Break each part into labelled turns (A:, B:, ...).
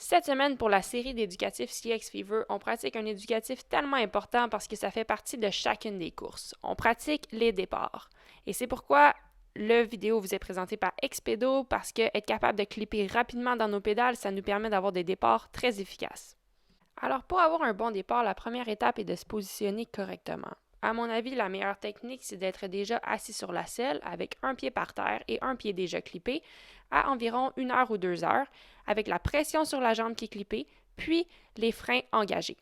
A: Cette semaine, pour la série d'éducatifs CX Fever, on pratique un éducatif tellement important parce que ça fait partie de chacune des courses. On pratique les départs. Et c'est pourquoi le vidéo vous est présenté par Expedo parce que être capable de clipper rapidement dans nos pédales, ça nous permet d'avoir des départs très efficaces. Alors, pour avoir un bon départ, la première étape est de se positionner correctement. À mon avis, la meilleure technique, c'est d'être déjà assis sur la selle avec un pied par terre et un pied déjà clippé à environ 1 heure ou 2 heures, avec la pression sur la jambe qui est clippée, puis les freins engagés.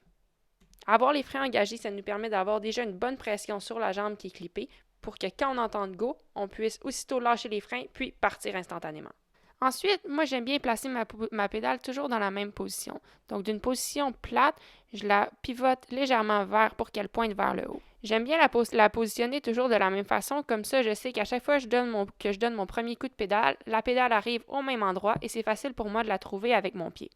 A: Avoir les freins engagés, ça nous permet d'avoir déjà une bonne pression sur la jambe qui est clippée pour que quand on entende go, on puisse aussitôt lâcher les freins puis partir instantanément. Ensuite, moi, j'aime bien placer ma pédale toujours dans la même position. Donc, d'une position plate, je la pivote légèrement vers pour qu'elle pointe vers le haut. J'aime bien la positionner toujours de la même façon, comme ça, je sais qu'à chaque fois que je donne mon premier coup de pédale, la pédale arrive au même endroit et c'est facile pour moi de la trouver avec mon pied.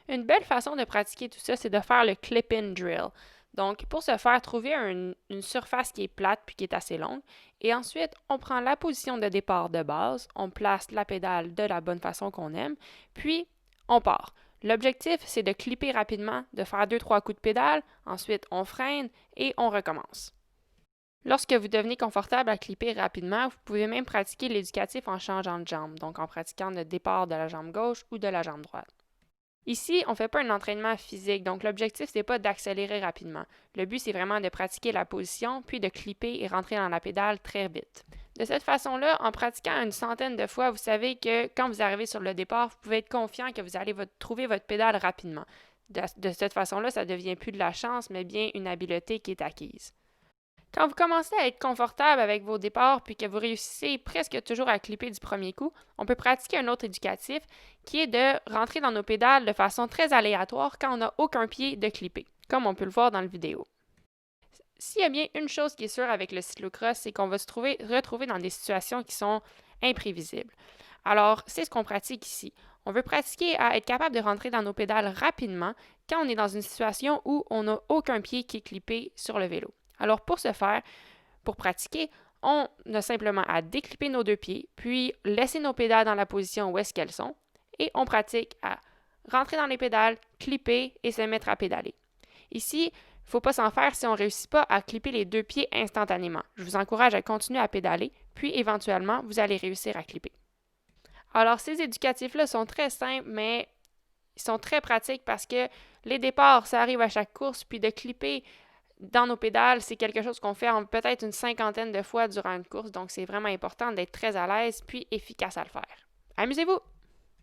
A: Une belle façon de pratiquer tout ça, c'est de faire le clip-in drill. Donc, pour ce faire, trouver une surface qui est plate puis qui est assez longue. Et ensuite, on prend la position de départ de base, on place la pédale de la bonne façon qu'on aime, puis on part. L'objectif, c'est de clipper rapidement, de faire 2-3 coups de pédale, ensuite on freine et on recommence. Lorsque vous devenez confortable à clipper rapidement, vous pouvez même pratiquer l'éducatif en changeant de jambe, donc en pratiquant le départ de la jambe gauche ou de la jambe droite. Ici, on ne fait pas un entraînement physique, donc l'objectif, c'est pas d'accélérer rapidement. Le but, c'est vraiment de pratiquer la position, puis de clipper et rentrer dans la pédale très vite. De cette façon-là, en pratiquant une centaine de fois, vous savez que quand vous arrivez sur le départ, vous pouvez être confiant que vous allez trouver votre pédale rapidement. De cette façon-là, ça ne devient plus de la chance, mais bien une habileté qui est acquise. Quand vous commencez à être confortable avec vos départs puis que vous réussissez presque toujours à clipper du premier coup, on peut pratiquer un autre éducatif qui est de rentrer dans nos pédales de façon très aléatoire quand on n'a aucun pied de clipper, comme on peut le voir dans la vidéo. S'il y a bien une chose qui est sûre avec le cyclocross, c'est qu'on va se retrouver dans des situations qui sont imprévisibles. Alors, c'est ce qu'on pratique ici. On veut pratiquer à être capable de rentrer dans nos pédales rapidement quand on est dans une situation où on n'a aucun pied qui est clippé sur le vélo. Alors pour ce faire, pour pratiquer, on a simplement à déclipper nos deux pieds, puis laisser nos pédales dans la position où est-ce qu'elles sont, et on pratique à rentrer dans les pédales, clipper et se mettre à pédaler. Ici, il ne faut pas s'en faire si on ne réussit pas à clipper les deux pieds instantanément. Je vous encourage à continuer à pédaler, puis éventuellement, vous allez réussir à clipper. Alors, ces éducatifs-là sont très simples, mais ils sont très pratiques parce que les départs, ça arrive à chaque course, puis de clipper dans nos pédales, c'est quelque chose qu'on fait peut-être une cinquantaine de fois durant une course, donc c'est vraiment important d'être très à l'aise puis efficace à le faire. Amusez-vous!